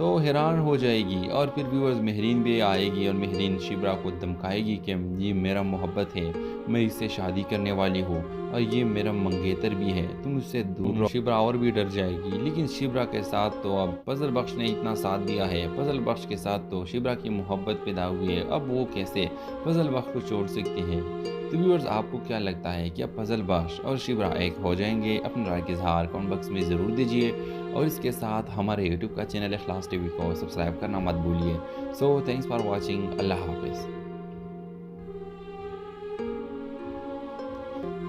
تو حیران ہو جائے گی، اور پھر ویورز مہرین بھی آئے گی اور مہرین شبرا کو دھمکائے گی کہ یہ میرا محبت ہے، میں اس سے شادی کرنے والی ہوں اور یہ میرا منگیتر بھی ہے، تم اس سے دور رہو۔ شبرا اور بھی ڈر جائے گی، لیکن شبرا کے ساتھ تو اب فضل بخش نے اتنا ساتھ دیا ہے، فضل بخش کے ساتھ تو شبرا کی محبت پیدا ہوئی ہے، اب وہ کیسے فضل بخش کو چھوڑ سکتی ہے؟ تو ویورز آپ کو کیا لگتا ہے کہ اب فضل بخش اور شبرا ایک ہو جائیں گے؟ اپنے رائے کا اظہار کمنٹ باکس میں ضرور دیجیے، اور اس کے ساتھ ہمارے یوٹیوب کا چینل اخلاص ٹی وی کو سبسکرائب کرنا مت بھولیے۔ سو تھینکس فار واچنگ، اللہ حافظ۔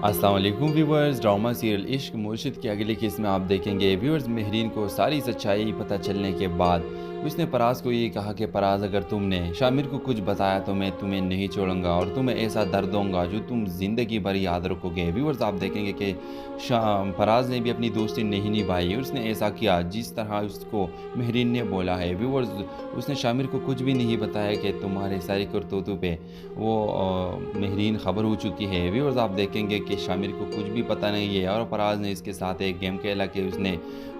السلام علیکم ویورز، ڈرامہ سیریل عشق مرشد کی اگلی قسط میں آپ دیکھیں گے ویورز مہرین کو ساری سچائی پتہ چلنے کے بعد اس نے پراز کو یہ کہا کہ پراز اگر تم نے شامر کو کچھ بتایا تو میں تمہیں نہیں چھوڑوں گا اور تمہیں ایسا درد دوں گا جو تم زندگی بھر یاد رکھو گے۔ ویورز آپ دیکھیں گے کہ پراز نے بھی اپنی دوستی نہیں نبھائی، اس نے ایسا کیا جس طرح اس کو مہرین نے بولا ہے۔ ویورز اس نے شامر کو کچھ بھی نہیں بتایا کہ تمہارے ساری کرتوتوں پہ وہ مہرین خبر ہو چکی ہے۔ ویورز آپ دیکھیں گے کہ شامر کو کچھ بھی پتہ نہیں ہے، اور پراز نے اس کے ساتھ ایک گیم کھیلا کہ اس نے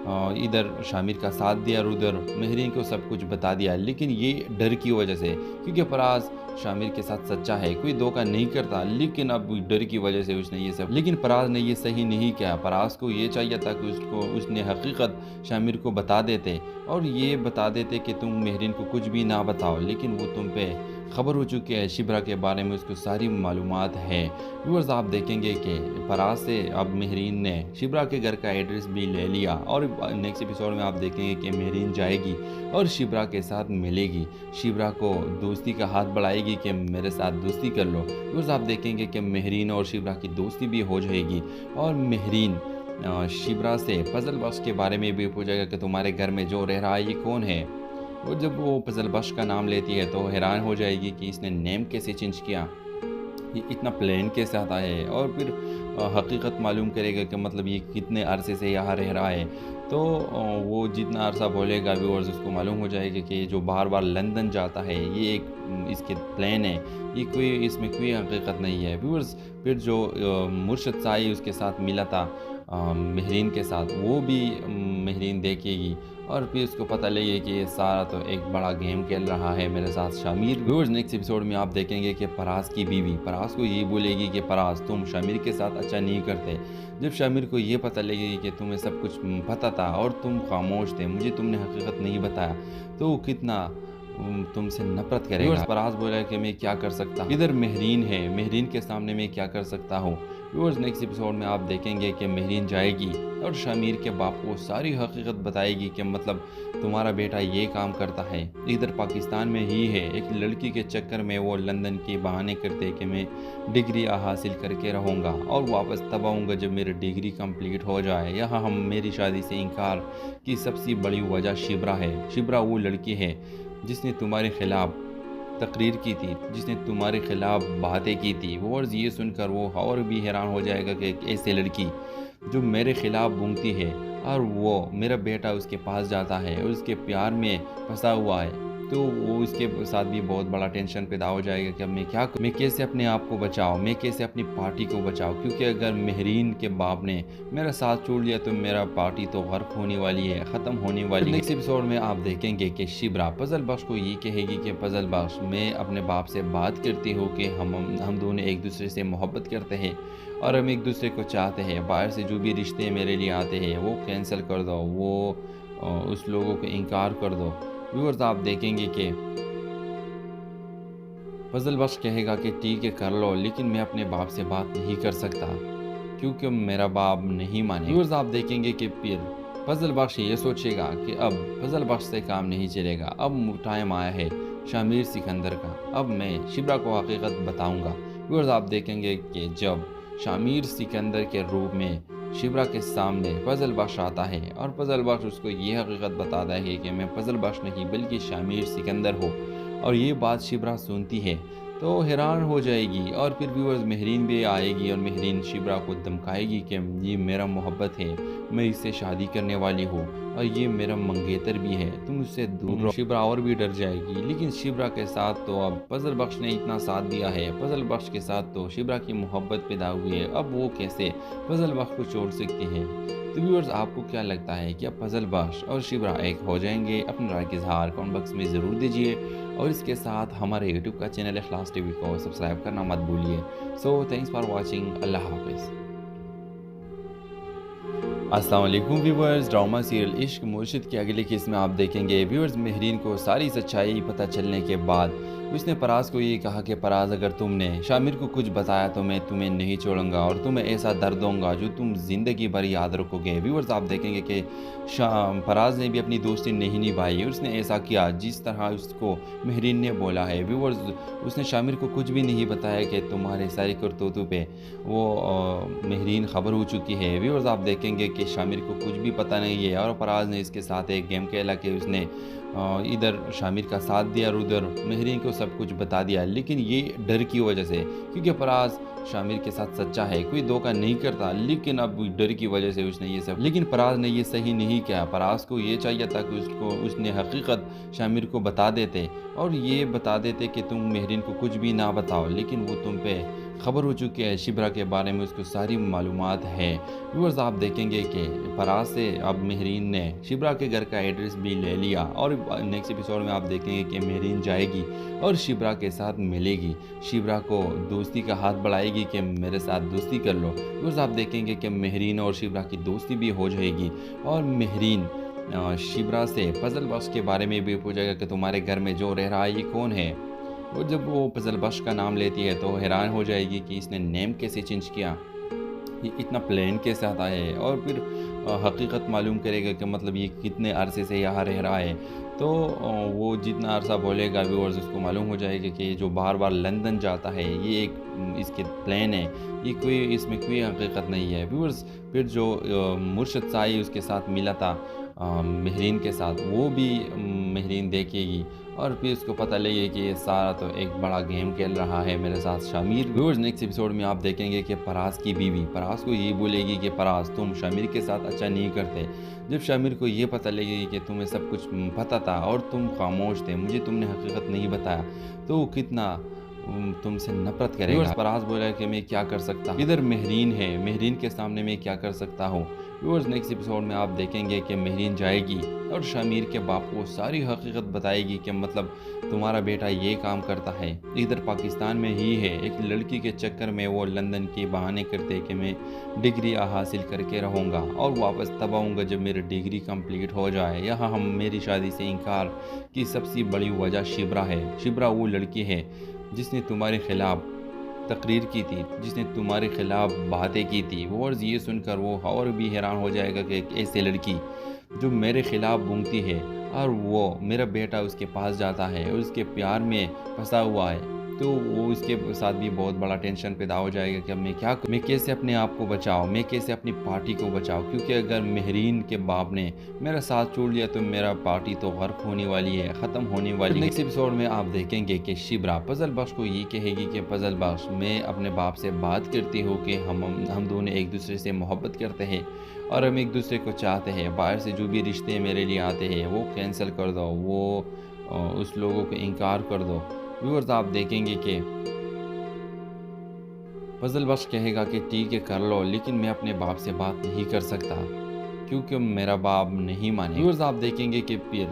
ادھر شامر کا ساتھ دیا اور ادھر مہرین کو سب کچھ بتا دیا، لیکن یہ ڈر کی وجہ سے، کیونکہ پراز شامر کے ساتھ سچا ہے، کوئی دھوکہ نہیں کرتا، لیکن اب ڈر کی وجہ سے اس نے یہ سب، لیکن پراز نے یہ صحیح نہیں کیا۔ پراز کو یہ چاہیے تھا کہ اس نے حقیقت شامر کو بتا دیتے اور یہ بتا دیتے کہ تم مہرین کو کچھ بھی نہ بتاؤ، لیکن وہ تم پہ خبر ہو چکی ہے، شبرا کے بارے میں اس کو ساری معلومات ہے۔ ویورز آپ دیکھیں گے کہ پراز سے اب مہرین نے شبرا کے گھر کا ایڈریس بھی لے لیا، اور نیکسٹ ایپیسوڈ میں آپ دیکھیں گے کہ مہرین جائے گی اور شبرا کے ساتھ ملے گی، شبرا کو دوستی کا ہاتھ بڑھائے گی کہ میرے ساتھ دوستی کر لو۔ ویورز آپ دیکھیں گے کہ مہرین اور شبرا کی دوستی بھی ہو جائے گی، اور مہرین شبرا سے فضل بخش کے بارے میں بھی پوچھے گا کہ تمہارے گھر میں جو رہ رہا ہے یہ کون ہے؟ اور جب وہ فضل بخش کا نام لیتی ہے تو حیران ہو جائے گی کہ اس نے نیم کیسے چینج کیا، یہ اتنا پلین کے ساتھ آیا ہے، اور پھر حقیقت معلوم کرے گا کہ مطلب یہ کتنے عرصے سے یہاں رہ رہا ہے۔ تو وہ جتنا عرصہ بولے گا ویورز اس کو معلوم ہو جائے گا کہ یہ جو بار بار لندن جاتا ہے یہ ایک اس کے پلان ہے، یہ کوئی اس میں کوئی حقیقت نہیں ہے۔ ویورز پھر جو مرشد سائی اس کے ساتھ ملا تھا مہرین کے ساتھ، وہ بھی مہرین دیکھے گی، اور پھر اس کو پتہ لگے کہ یہ سارا تو ایک بڑا گیم کھیل رہا ہے میرے ساتھ شامر۔ ویورز نیکسٹ ایپیسوڈ میں آپ دیکھیں گے کہ پراز کی بیوی پراز کو یہ بولے گی کہ پراز تم شامر کے ساتھ اچھا نہیں کرتے۔ جب شامر کو یہ پتہ لگے گی کہ تمہیں سب کچھ پتہ تھا اور تم خاموش تھے، مجھے تم نے حقیقت نہیں بتایا، تو وہ کتنا تم سے نفرت کرے گا۔ پراز بولا کہ میں کیا کر سکتا ہوں، ادھر مہرین ہے، مہرین کے سامنے میں کیا کر سکتا ہوں۔ ویورز نیکسٹ ایپیسوڈ میں آپ دیکھیں گے کہ مہرین جائے گی اور شامر کے باپ کو ساری حقیقت بتائے گی کہ مطلب تمہارا بیٹا یہ کام کرتا ہے، ادھر پاکستان میں ہی ہے، ایک لڑکی کے چکر میں وہ لندن کے بہانے کرتے کہ میں ڈگری حاصل کر کے رہوں گا اور واپس تب آؤں گا جب میری ڈگری کمپلیٹ ہو جائے۔ یہاں ہم میری شادی سے انکار کی سب سے بڑی وجہ شبرا ہے۔ شبرا وہ لڑکی ہے جس نے تمہارے خلاف تقریر کی تھی، جس نے تمہارے خلاف باتیں کی تھی۔ اور یہ سن کر وہ اور بھی حیران ہو جائے گا کہ ایک ایسے لڑکی جو میرے خلاف بونگتی ہے اور وہ میرا بیٹا اس کے پاس جاتا ہے اور اس کے پیار میں پھنسا ہوا ہے، تو وہ اس کے ساتھ بھی بہت بڑا ٹینشن پیدا ہو جائے گا کہ اب میں کیا کروں، میں کیسے اپنے آپ کو بچاؤں، میں کیسے اپنی پارٹی کو بچاؤں، کیونکہ اگر مہرین کے باپ نے میرا ساتھ چھوڑ لیا تو میرا پارٹی تو غرق ہونے والی ہے، ختم ہونے والی ہے۔ نیکسٹ ایپیسوڈ میں آپ دیکھیں گے کہ شبرا فضل بخش کو یہ کہے گی کہ فضل بخش میں اپنے باپ سے بات کرتی ہوں کہ ہم دونوں ایک دوسرے سے محبت کرتے ہیں اور ہم ایک دوسرے کو چاہتے ہیں، باہر سے جو بھی رشتے میرے لیے آتے ہیں وہ کینسل کر دو، وہ اس لوگوں کو انکار کر دو۔ ویورز آپ دیکھیں گے کہ فضل بخش کہے گا کہ ٹھیک ہے کر لو، لیکن میں اپنے باپ سے بات نہیں کر سکتا کیونکہ میرا باپ نہیں مانے۔ ویورز آپ دیکھیں گے کہ پھر فضل بخش یہ سوچے گا کہ اب فضل بخش سے کام نہیں چلے گا، اب ٹائم آیا ہے شامر سکندر کا، اب میں شبرا کو حقیقت بتاؤں گا۔ ویورز آپ دیکھیں گے کہ جب شامر سکندر کے روپ میں شبرا کے سامنے فضل بخش آتا ہے اور فضل بخش اس کو یہ حقیقت بتاتا ہے کہ میں فضل بخش نہیں بلکہ شامر سکندر ہوں، اور یہ بات شبرا سنتی ہے تو حیران ہو جائے گی، اور پھر ویورز مہرین بھی آئے گی اور مہرین شبرا کو دھمکائے گی کہ یہ میرا محبت ہے، میں اس سے شادی کرنے والی ہوں اور یہ میرا منگیتر بھی ہے، تم اس سے دور رہو۔ شبرا اور بھی ڈر جائے گی، لیکن شبرا کے ساتھ تو اب فضل بخش نے اتنا ساتھ دیا ہے، فضل بخش کے ساتھ تو شبرا کی محبت پیدا ہوئی ہے، اب وہ کیسے فضل بخش کو چھوڑ سکتی ہے؟ تو ویورز آپ کو کیا لگتا ہے کہ اب فضل بخش اور شبرا ایک ہو جائیں گے؟ اپنے رائے کا اظہار کمنٹ باکس میں ضرور دیجیے، اور اس کے ساتھ ہمارے یوٹیوب کا چینل اخلاص ٹی وی کو سبسکرائب کرنا مت بھولیے۔ سو تھینکس فار واچنگ، اللہ حافظ۔ السلام علیکم ویورز، ڈرامہ سیریل عشق مرشد کی اگلی قسط میں آپ دیکھیں گے ویورز مہرین کو ساری سچائی پتہ چلنے کے بعد اس نے پراز کو یہ کہا کہ پراز اگر تم نے شامر کو کچھ بتایا تو میں تمہیں نہیں چھوڑوں گا اور تمہیں ایسا درد دوں گا جو تم زندگی بھر یاد رکھو گے۔ ویورز آپ دیکھیں گے کہ پراز نے بھی اپنی دوستی نہیں نبھائی، اس نے ایسا کیا جس طرح اس کو مہرین نے بولا ہے۔ ویورز اس نے شامر کو کچھ بھی نہیں بتایا کہ تمہارے ساری کرتوتوں پہ وہ مہرین خبر ہو چکی ہے۔ ویورز آپ دیکھیں گے کہ شامر کو کچھ بھی پتہ نہیں ہے، اور پراز نے اس کے ساتھ ایک گیم کھیلا کہ اس نے ادھر شامر کا ساتھ دیا اور ادھر مہرین کو سب کچھ بتا دیا، لیکن یہ ڈر کی وجہ سے، کیونکہ پراز شامر کے ساتھ سچا ہے، کوئی دھوکہ نہیں کرتا، لیکن اب ڈر کی وجہ سے اس نے یہ سب، لیکن پراز نے یہ صحیح نہیں کیا۔ پراز کو یہ چاہیے تھا کہ اس نے حقیقت شامر کو بتا دیتے اور یہ بتا دیتے کہ تم مہرین کو کچھ بھی نہ بتاؤ، لیکن وہ تم پہ خبر ہو چکی ہے، شبرا کے بارے میں اس کو ساری معلومات ہے۔ ویورز آپ دیکھیں گے کہ پراز سے اب مہرین نے شبرا کے گھر کا ایڈریس بھی لے لیا، اور نیکسٹ ایپیسوڈ میں آپ دیکھیں گے کہ مہرین جائے گی اور شبرا کے ساتھ ملے گی، شبرا کو دوستی کا ہاتھ بڑھائے گی کہ میرے ساتھ دوستی کر لو۔ ویورز آپ دیکھیں گے کہ مہرین اور شبرا کی دوستی بھی ہو جائے گی، اور مہرین شبرا سے فضل بخش کے بارے میں بھی پوچھے گا کہ تمہارے گھر میں جو رہ رہا ہے یہ کون ہے، اور جب وہ فضل بخش کا نام لیتی ہے تو حیران ہو جائے گی کہ اس نے نیم کیسے چینج کیا، یہ اتنا پلین کیسے آتا ہے، اور پھر حقیقت معلوم کرے گا کہ مطلب یہ کتنے عرصے سے یہاں رہ رہا ہے۔ تو وہ جتنا عرصہ بولے گا ویورز اس کو معلوم ہو جائے گا کہ یہ جو بار بار لندن جاتا ہے یہ ایک اس کے پلان ہے، یہ کوئی اس میں کوئی حقیقت نہیں ہے۔ ویورز پھر جو مرشد سائی اس کے ساتھ ملا تھا مہرین کے ساتھ، وہ بھی مہرین دیکھے گی، اور پھر اس کو پتہ لگے کہ یہ سارا تو ایک بڑا گیم کھیل رہا ہے میرے ساتھ شامر۔ ویورز نیکسٹ ایپیسوڈ میں آپ دیکھیں گے کہ پراز کی بیوی پراز کو یہ بولے گی کہ پراز تم شامر کے ساتھ اچھا نہیں کرتے، جب شامر کو یہ پتہ لگے گی کہ تمہیں سب کچھ پتہ تھا اور تم خاموش تھے، مجھے تم نے حقیقت نہیں بتایا، تو وہ کتنا تم سے نفرت کرے گا۔ پراز بولا کہ میں کیا کر سکتا ہوں، ادھر مہرین ہے، مہرین کے سامنے میں کیا کر سکتا ہوں۔ ویورز نیکسٹ ایپیسوڈ میں آپ دیکھیں گے کہ مہرین جائے گی اور شامر کے باپ کو ساری حقیقت بتائے گی کہ مطلب تمہارا بیٹا یہ کام کرتا ہے، ادھر پاکستان میں ہی ہے، ایک لڑکی کے چکر میں وہ لندن کے بہانے کرتے کہ میں ڈگری حاصل کر کے رہوں گا اور واپس تب آؤں گا جب میری ڈگری کمپلیٹ ہو جائے۔ یہاں ہم میری شادی سے انکار کی سب سے بڑی وجہ شبرا ہے۔ شبرا وہ لڑکی ہے جس نے تمہارے خلاف تقریر کی تھی، جس نے تمہارے خلاف باتیں کی تھی، اور یہ سن کر وہ اور بھی حیران ہو جائے گا کہ ایک ایسے لڑکی جو میرے خلاف بونگتی ہے اور وہ میرا بیٹا اس کے پاس جاتا ہے اور اس کے پیار میں پھنسا ہوا ہے، تو وہ اس کے ساتھ بھی بہت بڑا ٹینشن پیدا ہو جائے گا کہ اب میں کیسے اپنے آپ کو بچاؤں، میں کیسے اپنی پارٹی کو بچاؤں، کیونکہ اگر مہرین کے باپ نے میرا ساتھ چھوڑ لیا تو میرا پارٹی تو غرق ہونے والی ہے، ختم ہونے والی ہے۔ نیکسٹ ایپیسوڈ میں آپ دیکھیں گے کہ شبرا فضل بخش کو یہ کہے گی کہ فضل بخش میں اپنے باپ سے بات کرتی ہوں کہ ہم دونوں ایک دوسرے سے محبت کرتے ہیں اور ہم ایک دوسرے کو چاہتے ہیں، باہر سے جو بھی رشتے میرے لیے آتے ہیں وہ کینسل کر دو، وہ اس لوگوں کو انکار کر دو۔ ویورز آپ دیکھیں گے کہ فضل بخش کہے گا کہ ٹھیک ہے کر لو، لیکن میں اپنے باپ سے بات نہیں کر سکتا کیونکہ میرا باپ نہیں مانے۔ ویورز آپ دیکھیں گے کہ پھر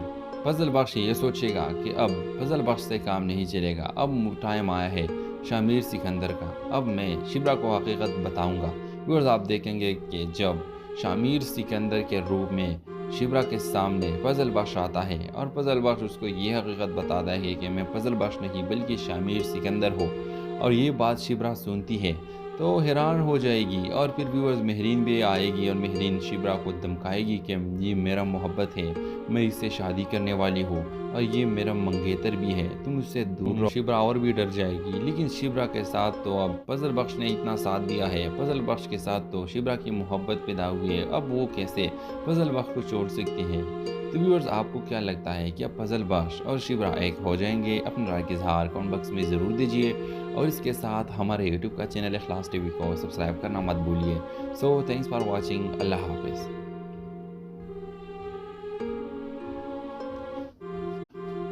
فضل بخش یہ سوچے گا کہ اب فضل بخش سے کام نہیں چلے گا، اب ٹائم آیا ہے شامر سکندر کا، اب میں شبرا کو حقیقت بتاؤں گا۔ ویورز آپ دیکھیں گے کہ جب شامر سکندر کے روپ میں شبرا کے سامنے فضل بخش آتا ہے اور فضل بخش اس کو یہ حقیقت بتاتا ہے کہ میں فضل بخش نہیں بلکہ شامر سکندر ہوں، اور یہ بات شبرا سنتی ہے تو حیران ہو جائے گی، اور پھر ویورز مہرین بھی آئے گی اور مہرین شبرا کو دھمکائے گی کہ یہ میرا محبت ہے، میں اس سے شادی کرنے والی ہوں اور یہ میرا منگیتر بھی ہے، تم اس سے دور رہو۔ شبرا اور بھی ڈر جائے گی، لیکن شبرا کے ساتھ تو اب فضل بخش نے اتنا ساتھ دیا ہے، فضل بخش کے ساتھ تو شبرا کی محبت پیدا ہوئی ہے، اب وہ کیسے فضل بخش کو چھوڑ سکتی ہے؟ تو ویورز آپ کو کیا لگتا ہے کہ اب فضل بخش اور شبرا ایک ہو جائیں گے؟ اپنے رائے کا اظہار کمنٹ باکس میں ضرور دیجیے، اور اس کے ساتھ ہمارے یوٹیوب کا چینل اخلاص ٹی وی کو سبسکرائب کرنا مت بھولیے۔ سو تھینکس فار واچنگ، اللہ حافظ۔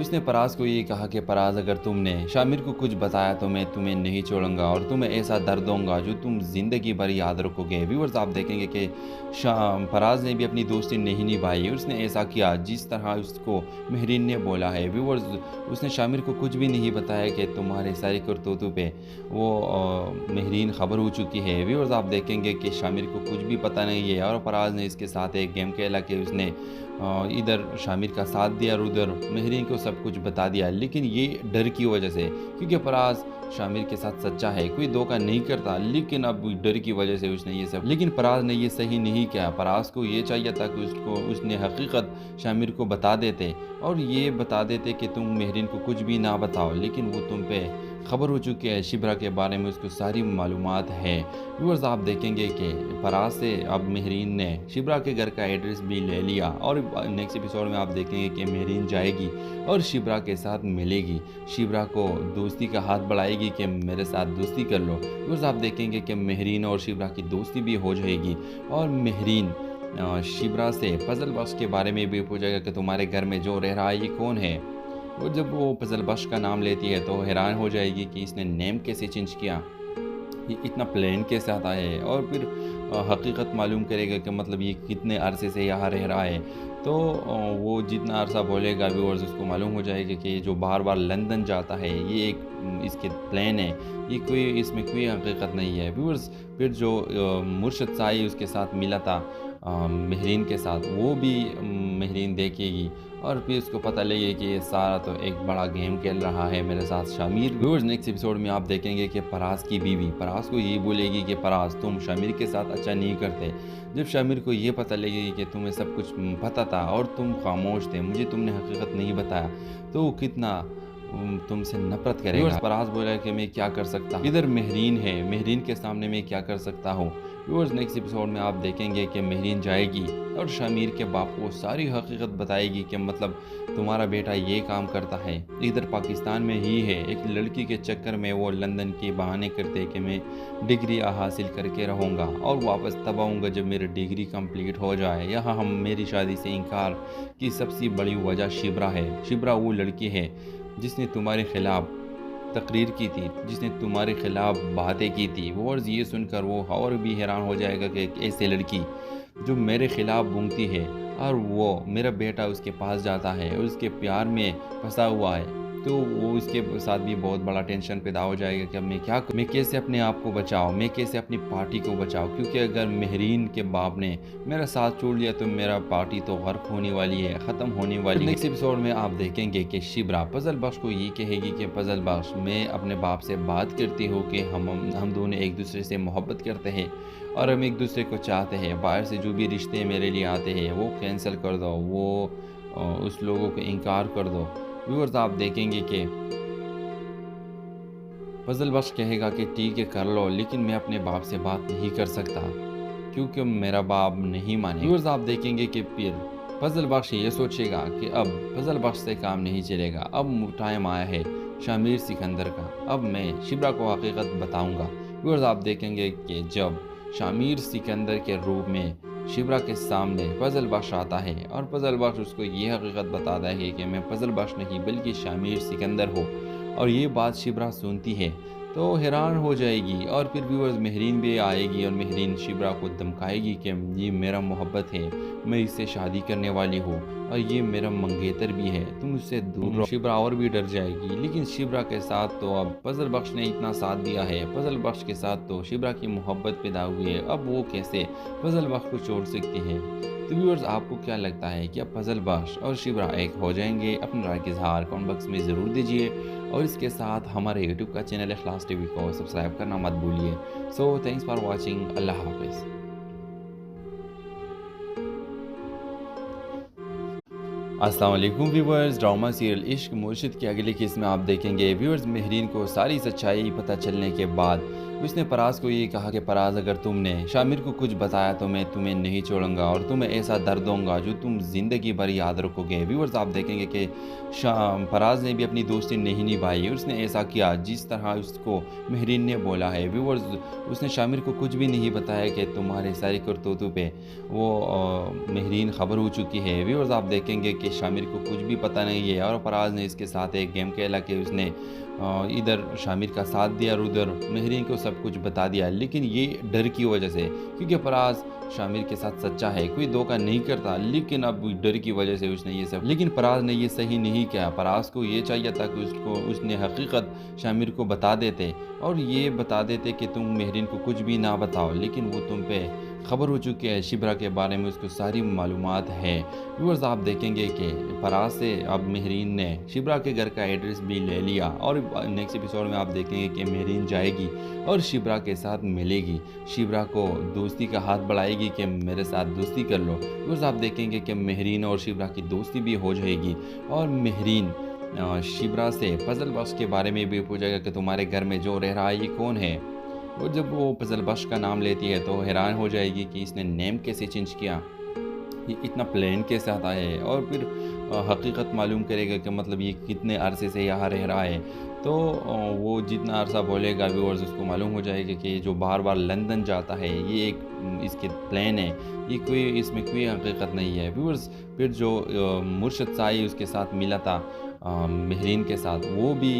اس نے پراز کو یہ کہا کہ پراز اگر تم نے شامر کو کچھ بتایا تو میں تمہیں نہیں چھوڑوں گا اور تمہیں ایسا درد دوں گا جو تم زندگی بھر یاد رکھو گے. ویورز آپ دیکھیں گے کہ پراز نے بھی اپنی دوستی نہیں نبھائی. اس نے ایسا کیا جس طرح اس کو مہرین نے بولا ہے. ویورز اس نے شامر کو کچھ بھی نہیں بتایا کہ تمہارے ساری کرتوتوں پہ وہ مہرین خبر ہو چکی ہے. ویورز آپ دیکھیں گے کہ شامر کو کچھ بھی پتہ نہیں ہے اور پراز نے اس کے ساتھ ایک گیم کھیلا کہ اس نے ادھر شامر کا ساتھ دیا اور ادھر مہرین کو سب کچھ بتا دیا. لیکن یہ ڈر کی وجہ سے, کیونکہ پراز شامر کے ساتھ سچا ہے, کوئی دھوکہ نہیں کرتا, لیکن اب ڈر کی وجہ سے اس نے یہ سب, لیکن پراز نے یہ صحیح نہیں کیا. پراز کو یہ چاہیے تھا کہ اس نے حقیقت شامر کو بتا دیتے اور یہ بتا دیتے کہ تم مہرین کو کچھ بھی نہ بتاؤ, لیکن وہ تم پہ خبر ہو چکی ہے. شبرا کے بارے میں اس کو ساری معلومات ہے. ویورز آپ دیکھیں گے کہ پراز سے اب مہرین نے شبرا کے گھر کا ایڈریس بھی لے لیا اور نیکسٹ ایپیسوڈ میں آپ دیکھیں گے کہ مہرین جائے گی اور شبرا کے ساتھ ملے گی, شبرا کو دوستی کا ہاتھ بڑھائے گی کہ میرے ساتھ دوستی کر لو. ویورز آپ دیکھیں گے کہ مہرین اور شبرا کی دوستی بھی ہو جائے گی اور مہرین شبرا سے پزل بخش کے بارے میں بھی پوچھے گا کہ تمہارے گھر میں جو رہ رہا ہے یہ کون ہے. اور جب وہ پزل بخش کا نام لیتی ہے تو حیران ہو جائے گی کہ اس نے نیم کیسے چینج کیا, یہ اتنا پلین کے ساتھ آیا ہے, اور پھر حقیقت معلوم کرے گا کہ مطلب یہ کتنے عرصے سے یہاں رہ رہا ہے. تو وہ جتنا عرصہ بولے گا ویورز اس کو معلوم ہو جائے گا کہ یہ جو بار بار لندن جاتا ہے یہ ایک اس کے پلان ہے, یہ کوئی اس میں کوئی حقیقت نہیں ہے. ویورز پھر جو مرشد سائی اس کے ساتھ ملا تھا مہرین کے ساتھ, وہ بھی مہرین دیکھے گی اور پھر اس کو پتہ لگے کہ یہ سارا تو ایک بڑا گیم کھیل رہا ہے میرے ساتھ شامر. ویورز نیکسٹ ایپیسوڈ میں آپ دیکھیں گے کہ پراز کی بیوی پراز کو یہ بولے گی کہ پراز تم شامر کے ساتھ اچھا نہیں کرتے. جب شامر کو یہ پتہ لگے گی کہ تمہیں سب کچھ پتہ تھا اور تم خاموش تھے, مجھے تم نے حقیقت نہیں بتایا, تو وہ کتنا تم سے نفرت کرے گا. پراز بولا کہ میں کیا کر سکتا ہوں, ادھر مہرین ہے, مہرین کے سامنے میں کیا کر سکتا ہوں. ویورز نیکسٹ ایپیسوڈ میں آپ دیکھیں گے کہ مہرین جائے گی اور شامر کے باپ کو ساری حقیقت بتائے گی کہ مطلب تمہارا بیٹا یہ کام کرتا ہے, ادھر پاکستان میں ہی ہے, ایک لڑکی کے چکر میں وہ لندن کے بہانے کرتے کہ میں ڈگری حاصل کر کے رہوں گا اور واپس تب آؤں گا جب میری ڈگری کمپلیٹ ہو جائے. یہاں ہم میری شادی سے انکار کی سب سے بڑی وجہ شبرا ہے. شبرا وہ لڑکی ہے جس نے تمہارے خلاف تقریر کی تھی, جس نے تمہارے خلاف باتیں کی تھی. اور یہ سن کر وہ اور بھی حیران ہو جائے گا کہ ایک ایسے لڑکی جو میرے خلاف بونگتی ہے اور وہ میرا بیٹا اس کے پاس جاتا ہے اور اس کے پیار میں پھنسا ہوا ہے, تو وہ اس کے ساتھ بھی بہت بڑا ٹینشن پیدا ہو جائے گا کہ اب میں کیسے اپنے آپ کو بچاؤں, میں کیسے اپنی پارٹی کو بچاؤں, کیونکہ اگر مہرین کے باپ نے میرا ساتھ چھوڑ لیا تو میرا پارٹی تو غرق ہونے والی ہے, ختم ہونے والی ہے. نیکسٹ ایپیسوڈ میں آپ دیکھیں گے کہ شبرا پزل بخش کو یہ کہے گی کہ پزل بخش میں اپنے باپ سے بات کرتی ہوں کہ ہم دونوں ایک دوسرے سے محبت کرتے ہیں اور ہم ایک دوسرے کو چاہتے ہیں, باہر سے جو بھی رشتے میرے لیے آتے ہیں وہ کینسل کر دو, وہ اس لوگوں کو انکار کر دو. ویورز آپ دیکھیں گے کہ فضل بخش کہے گا کہ ٹھیک ہے کر لو, لیکن میں اپنے باپ سے بات نہیں کر سکتا کیونکہ میرا باپ نہیں مانے. ویورز آپ دیکھیں گے کہ پھر فضل بخش یہ سوچے گا کہ اب فضل بخش سے کام نہیں چلے گا, اب ٹائم آیا ہے شامر سکندر کا, اب میں شبرا کو حقیقت بتاؤں گا. ویورز آپ دیکھیں گے کہ جب شامر سکندر کے روپ میں شبرا کے سامنے فضل بخش آتا ہے اور فضل بخش اس کو یہ حقیقت بتاتا ہے کہ میں فضل بخش نہیں بلکہ شامر سکندر ہوں, اور یہ بات شبرا سنتی ہے تو حیران ہو جائے گی. اور پھر ویورز مہرین بھی آئے گی اور مہرین شبرا کو دھمکائے گی کہ یہ میرا محبت ہے, میں اس سے شادی کرنے والی ہوں اور یہ میرا منگیتر بھی ہے, تم اس سے دور رہو. شبرا اور بھی ڈر جائے گی, لیکن شبرا کے ساتھ تو اب فضل بخش نے اتنا ساتھ دیا ہے, فضل بخش کے ساتھ تو شبرا کی محبت پیدا ہوئی ہے, اب وہ کیسے فضل بخش کو چھوڑ سکتی ہے. تو ویورز آپ کو کیا لگتا ہے کہ اب فضل بخش اور شبرا ایک ہو جائیں گے؟ اپنے رائے کا اظہار کمنٹ باکس میں ضرور دیجیے اور اس کے ساتھ ہمارے یوٹیوب کا چینل اخلاص ٹی وی کو سبسکرائب کرنا مت بھولیے. سو تھینکس فار واچنگ, اللہ حافظ. السلام علیکم ویورز, ڈرامہ سیریل عشق مرشد کی اگلی قسط میں آپ دیکھیں گے ویورز مہرین کو ساری سچائی پتہ چلنے کے بعد اس نے فراز کو یہ کہا کہ فراز اگر تم نے شامر کو کچھ بتایا تو میں تمہیں نہیں چھوڑوں گا اور تمہیں ایسا درد دوں گا جو تم زندگی بھر یاد رکھو گے. ویورز آپ دیکھیں گے کہ فراز نے بھی اپنی دوستی نہیں نبھائی. اس نے ایسا کیا جس طرح اس کو مہرین نے بولا ہے. ویورز اس نے شامر کو کچھ بھی نہیں بتایا کہ تمہارے ساری کرتوتوں پہ وہ مہرین خبر ہو چکی ہے. ویورز آپ دیکھیں گے کہ شامر کو کچھ بھی پتہ نہیں ہے اور فراز نے اس کے ساتھ ایک گیم کھیلا کہ اس نے ادھر شامر کا ساتھ دیا اور ادھر مہرین کو سب کچھ بتا دیا. لیکن یہ ڈر کی وجہ سے, کیونکہ فراز شامر کے ساتھ سچا ہے, کوئی دھوکہ نہیں کرتا, لیکن اب ڈر کی وجہ سے اس نے یہ سب, لیکن فراز نے یہ صحیح نہیں کیا. فراز کو یہ چاہیے تھا کہ اس نے حقیقت شامر کو بتا دیتے اور یہ بتا دیتے کہ تم مہرین کو کچھ بھی نہ بتاؤ, لیکن وہ تم پہ خبر ہو چکی ہے. شبرا کے بارے میں اس کو ساری معلومات ہے. ویورز آپ دیکھیں گے کہ فراز سے اب مہرین نے شبرا کے گھر کا ایڈریس بھی لے لیا اور نیکسٹ ایپیسوڈ میں آپ دیکھیں گے کہ مہرین جائے گی اور شبرا کے ساتھ ملے گی, شبرا کو دوستی کا ہاتھ بڑھائے گی کہ میرے ساتھ دوستی کر لو. ویورز آپ دیکھیں گے کہ مہرین اور شبرا کی دوستی بھی ہو جائے گی اور مہرین شبرا سے فضل بخش کے بارے میں بھی پوچھے گا کہ تمہارے گھر میں جو رہ رہا ہے یہ کون ہے. اور جب وہ فضل بخش کا نام لیتی ہے تو حیران ہو جائے گی کہ اس نے نیم کیسے چینج کیا, یہ اتنا پلان کے ساتھ آیا ہے, اور پھر حقیقت معلوم کرے گا کہ مطلب یہ کتنے عرصے سے یہاں رہ رہا ہے. تو وہ جتنا عرصہ بولے گا ویورز اس کو معلوم ہو جائے گا کہ جو بار بار لندن جاتا ہے یہ ایک اس کے پلان ہے, یہ کوئی اس میں کوئی حقیقت نہیں ہے. ویورز پھر جو مرشد سائی اس کے ساتھ ملا تھا مہرین کے ساتھ, وہ بھی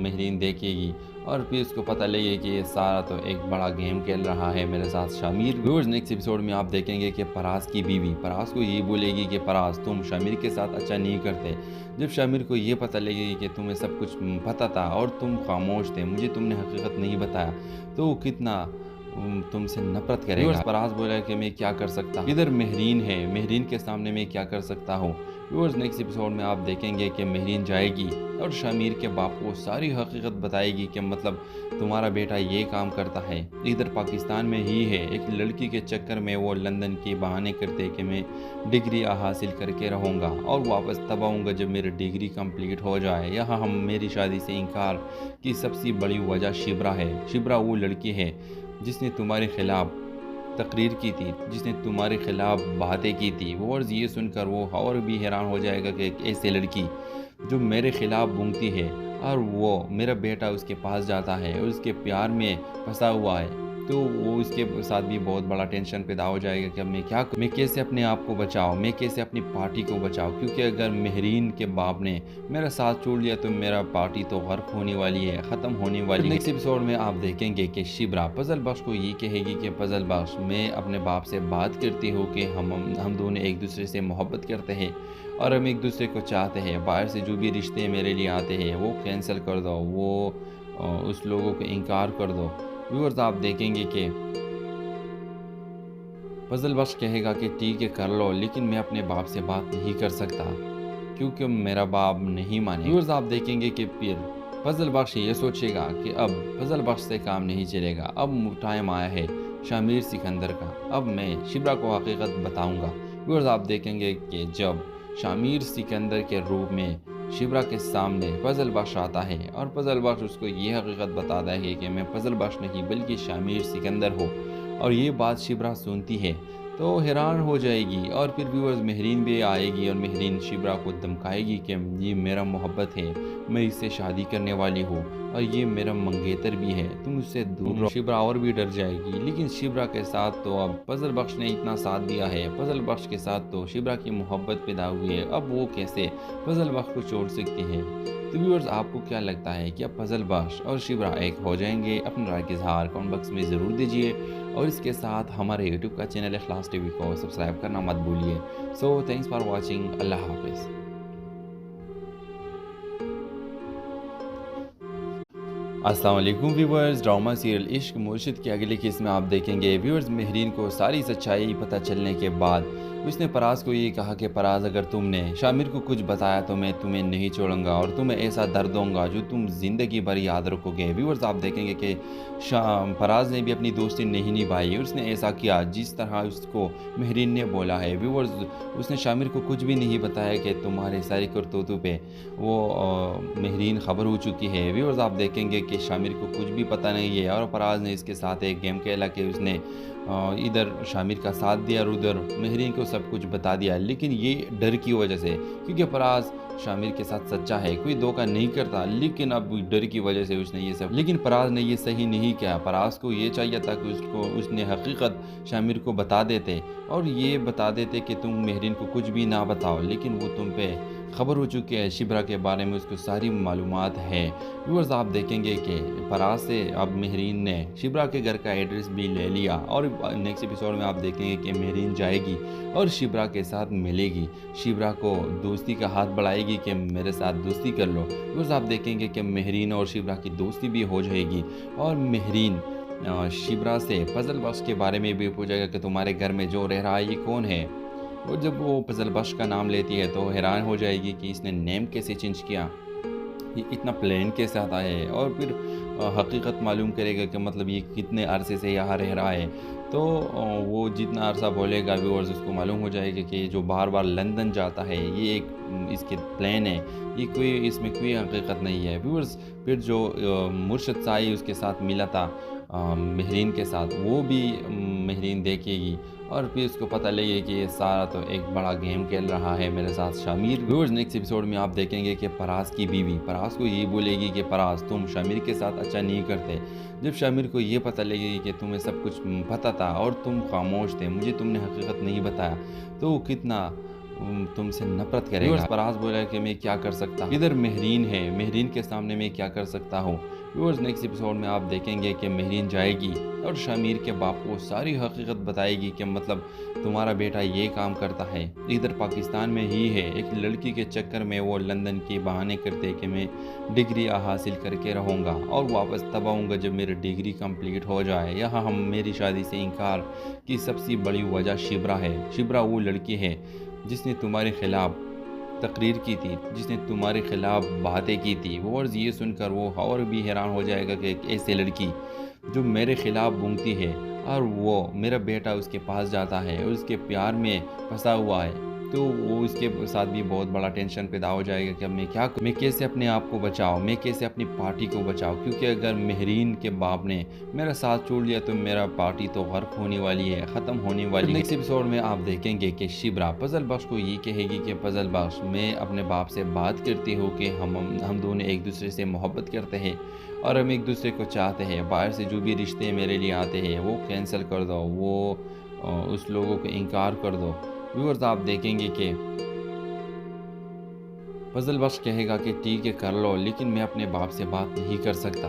مہرین دیکھے گی اور پھر اس کو پتہ لگے کہ یہ سارا تو ایک بڑا گیم کھیل رہا ہے میرے ساتھ شامر. ویورز نیکسٹ ایپیسوڈ میں آپ دیکھیں گے کہ فراز کی بیوی فراز کو یہ بولے گی کہ فراز تم شامر کے ساتھ اچھا نہیں کرتے. جب شامر کو یہ پتہ لگے گی کہ تمہیں سب کچھ پتہ تھا اور تم خاموش تھے, مجھے تم نے حقیقت نہیں بتایا, تو وہ کتنا تم سے نفرت کرے گا. فراز بولا کہ میں کیا کر سکتا ہوں, ادھر مہرین ہے, مہرین کے سامنے میں کیا کر سکتا ہوں. ویورز نیکسٹ ایپیسوڈ میں آپ دیکھیں گے کہ مہرین جائے گی اور شامر کے باپ کو ساری حقیقت بتائے گی کہ مطلب تمہارا بیٹا یہ کام کرتا ہے, ادھر پاکستان میں ہی ہے, ایک لڑکی کے چکر میں وہ لندن کے بہانے کرتے کہ میں ڈگری حاصل کر کے رہوں گا اور واپس تب آؤں گا جب میری ڈگری کمپلیٹ ہو جائے. یہاں ہم میری شادی سے انکار کی سب سے بڑی وجہ شبرا ہے. شبرا وہ لڑکی ہے جس نے تمہارے خلاف تقریر کی تھی, جس نے تمہارے خلاف باتیں کی تھی. اور یہ سن کر وہ اور بھی حیران ہو جائے گا کہ ایک ایسے لڑکی جو میرے خلاف بونگتی ہے اور وہ میرا بیٹا اس کے پاس جاتا ہے اور اس کے پیار میں پھنسا ہوا ہے, تو وہ اس کے ساتھ بھی بہت بڑا ٹینشن پیدا ہو جائے گا کہ اب میں کیسے اپنے آپ کو بچاؤں, میں کیسے اپنی پارٹی کو بچاؤں, کیونکہ اگر مہرین کے باپ نے میرا ساتھ چھوڑ لیا تو میرا پارٹی تو غرق ہونے والی ہے, ختم ہونے والی ہے. نیکسٹ ایپیسوڈ میں آپ دیکھیں گے کہ شبرا فضل بخش کو یہ کہے گی کہ فضل بخش میں اپنے باپ سے بات کرتی ہوں کہ ہم دونوں ایک دوسرے سے محبت کرتے ہیں اور ہم ایک دوسرے کو چاہتے ہیں, باہر سے جو بھی رشتے میرے لیے آتے ہیں وہ کینسل کر دو, وہ اس لوگوں کو انکار کر دو. ویورز آپ دیکھیں گے کہ فضل بخش کہے گا کہ ٹھیک ہے کر لو, لیکن میں اپنے باپ سے بات نہیں کر سکتا کیونکہ میرا باپ نہیں مانے. ویورز آپ دیکھیں گے کہ پھر فضل بخش یہ سوچے گا کہ اب فضل بخش سے کام نہیں چلے گا, اب ٹائم آیا ہے شامر سکندر کا, اب میں شبرا کو حقیقت بتاؤں گا. ویورز آپ دیکھیں گے کہ جب شامر سکندر کے روپ میں شبرا کے سامنے فضل بخش آتا ہے اور فضل بخش اس کو یہ حقیقت بتاتا ہے کہ میں فضل بخش نہیں بلکہ شامر سکندر ہوں, اور یہ بات شبرا سنتی ہے تو حیران ہو جائے گی. اور پھر ویورز مہرین بھی آئے گی اور مہرین شبرا کو دھمکائے گی کہ یہ میرا محبت ہے, میں اس سے شادی کرنے والی ہوں اور یہ میرا منگیتر بھی ہے, تم اس سے دور رہو. شبرا اور بھی ڈر جائے گی, لیکن شبرا کے ساتھ تو اب فضل بخش نے اتنا ساتھ دیا ہے, فضل بخش کے ساتھ تو شبرا کی محبت پیدا ہوئی ہے, اب وہ کیسے فضل بخش کو چھوڑ سکتی ہے. تو ویورز آپ کو کیا لگتا ہے کہ اب فضل بخش اور شبرا ایک ہو جائیں گے؟ اپنے رائے کا اظہار کمنٹ باکس میں ضرور دیجیے اور اس کے ساتھ ہمارے یوٹیوب کا چینل اخلاص ٹی وی کو سبسکرائب کرنا مت بھولیے. سو تھینکس فار واچنگ, اللہ حافظ. السلام علیکم ویورز, ڈرامہ سیریل عشق مرشد کی اگلی قسط میں آپ دیکھیں گے ویورز مہرین کو ساری سچائی پتہ چلنے کے بعد اس نے پراز کو یہ کہا کہ پراز اگر تم نے شامر کو کچھ بتایا تو میں تمہیں نہیں چھوڑوں گا اور تمہیں ایسا درد دوں گا جو تم زندگی بھر یاد رکھو گے۔ ویورز آپ دیکھیں گے کہ پراز نے بھی اپنی دوستی نہیں نبھائی، اس نے ایسا کیا جس طرح اس کو مہرین نے بولا ہے۔ ویورز اس نے شامر کو کچھ بھی نہیں بتایا کہ تمہارے ساری کرتوتوں پہ وہ مہرین خبر ہو چکی ہے۔ ویورز آپ دیکھیں گے کہ شامر کو کچھ بھی پتہ نہیں ہے اور پراز نے اس کے ساتھ ایک گیم کھیلا کہ اس نے ادھر شامر کا ساتھ دیا اور ادھر مہرین کو سب کچھ بتا دیا، لیکن یہ ڈر کی وجہ سے، کیونکہ پراز شامر کے ساتھ سچا ہے، کوئی دھوکہ نہیں کرتا، لیکن اب ڈر کی وجہ سے اس نے یہ سب، لیکن پراز نے یہ صحیح نہیں کیا۔ پراز کو یہ چاہیے تھا کہ اس نے حقیقت شامر کو بتا دیتے اور یہ بتا دیتے کہ تم مہرین کو کچھ بھی نہ بتاؤ، لیکن وہ تم پہ خبر ہو چکی ہے، شبرا کے بارے میں اس کو ساری معلومات ہے۔ ویورز آپ دیکھیں گے کہ پراز سے اب مہرین نے شبرا کے گھر کا ایڈریس بھی لے لیا اور نیکسٹ ایپیسوڈ میں آپ دیکھیں گے کہ مہرین جائے گی اور شبرا کے ساتھ ملے گی، شبرا کو دوستی کا ہاتھ بڑھائے گی کہ میرے ساتھ دوستی کر لو۔ ویورز آپ دیکھیں گے کہ مہرین اور شبرا کی دوستی بھی ہو جائے گی اور مہرین شبرا سے فضل بخش کے بارے میں بھی پوچھے گا کہ تمہارے گھر میں جو رہ رہا ہے یہ کون ہے، اور جب وہ فضل بخش کا نام لیتی ہے تو حیران ہو جائے گی کہ اس نے نیم کیسے چینج کیا، یہ اتنا پلان کیسے آتا ہے، اور پھر حقیقت معلوم کرے گا کہ مطلب یہ کتنے عرصے سے یہاں رہ رہا ہے۔ تو وہ جتنا عرصہ بولے گا ویورز اس کو معلوم ہو جائے گا کہ جو بار بار لندن جاتا ہے یہ ایک اس کے پلان ہے، یہ کوئی اس میں کوئی حقیقت نہیں ہے۔ ویورز پھر جو مرشد سائی اس کے ساتھ ملا تھا مہرین کے ساتھ، وہ بھی مہرین دیکھے گی اور پھر اس کو پتہ لگے کہ یہ سارا تو ایک بڑا گیم کھیل رہا ہے میرے ساتھ شامر۔ ویورز نیکسٹ ایپیسوڈ میں آپ دیکھیں گے کہ پراز کی بیوی پراز کو یہ بولے گی کہ پراز تم شامر کے ساتھ اچھا نہیں کرتے۔ جب شامر کو یہ پتہ لگے گی کہ تمہیں سب کچھ پتہ تھا اور تم خاموش تھے، مجھے تم نے حقیقت نہیں بتایا، تو وہ کتنا تم سے نفرت کرے گا۔ پراز بولا کہ میں کیا کر سکتا ہوں، ادھر مہرین ہے، مہرین کے سامنے میں کیا کر سکتا ہوں۔ ویورز نیکسٹ ایپیسوڈ میں آپ دیکھیں گے کہ مہرین جائے گی اور شامر کے باپ کو ساری حقیقت بتائے گی کہ مطلب تمہارا بیٹا یہ کام کرتا ہے، ادھر پاکستان میں ہی ہے، ایک لڑکی کے چکر میں وہ لندن کے بہانے کرتے کہ میں ڈگری حاصل کر کے رہوں گا اور واپس تب آؤں گا جب میری ڈگری کمپلیٹ ہو جائے۔ یہاں ہم میری شادی سے انکار کی سب سے بڑی وجہ شبرا ہے۔ شبرا وہ لڑکی ہے جس نے تمہارے خلاف تقریر کی تھی، جس نے تمہارے خلاف باتیں کی تھی۔ اور یہ سن کر وہ اور بھی حیران ہو جائے گا کہ ایک ایسے لڑکی جو میرے خلاف بونگتی ہے اور وہ میرا بیٹا اس کے پاس جاتا ہے اور اس کے پیار میں پھنسا ہوا ہے، تو وہ اس کے ساتھ بھی بہت بڑا ٹینشن پیدا ہو جائے گا کہ اب میں کیسے اپنے آپ کو بچاؤں، میں کیسے اپنی پارٹی کو بچاؤں، کیونکہ اگر مہرین کے باپ نے میرا ساتھ چھوڑ لیا تو میرا پارٹی تو غرق ہونے والی ہے، ختم ہونے والی ہے۔ نیکسٹ ایپیسوڈ میں آپ دیکھیں گے کہ شبرا فضل بخش کو یہ کہے گی کہ فضل بخش میں اپنے باپ سے بات کرتی ہوں کہ ہم دونوں ایک دوسرے سے محبت کرتے ہیں اور ہم ایک دوسرے کو چاہتے ہیں، باہر سے جو بھی رشتے میرے لیے آتے ہیں وہ کینسل کر دو، وہ اس لوگوں کو انکار کر دو۔ ویورز آپ دیکھیں گے کہ فضل بخش کہے گا کہ ٹھیک ہے کر لو، لیکن میں اپنے باپ سے بات نہیں کر سکتا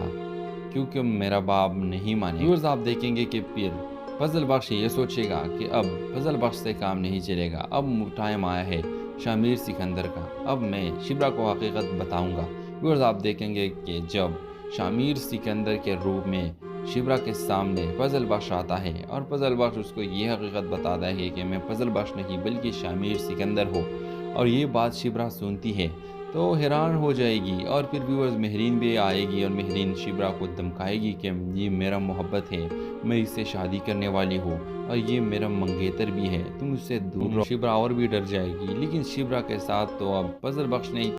کیونکہ میرا باپ نہیں مانے۔ ویورز آپ دیکھیں گے کہ پھر فضل بخش یہ سوچے گا کہ اب فضل بخش سے کام نہیں چلے گا، اب ٹائم آیا ہے شامر سکندر کا، اب میں شبرا کو حقیقت بتاؤں گا۔ ویورز آپ دیکھیں گے کہ جب شامر سکندر کے روپ میں شبرا کے سامنے فضل بخش آتا ہے اور فضل بخش اس کو یہ حقیقت بتاتا ہے کہ میں فضل بخش نہیں بلکہ شامر سکندر ہوں، اور یہ بات شبرا سنتی ہے تو حیران ہو جائے گی، اور پھر ویورز مہرین بھی آئے گی اور مہرین شبرا کو دھمکائے گی کہ یہ میرا محبت ہے، میں اس سے شادی کرنے والی ہوں اور یہ میرا منگیتر بھی ہے، تم اس سے دور رہو۔ شبرا اور بھی ڈر جائے گی، لیکن شبرا کے ساتھ تو اب فضل بخش نے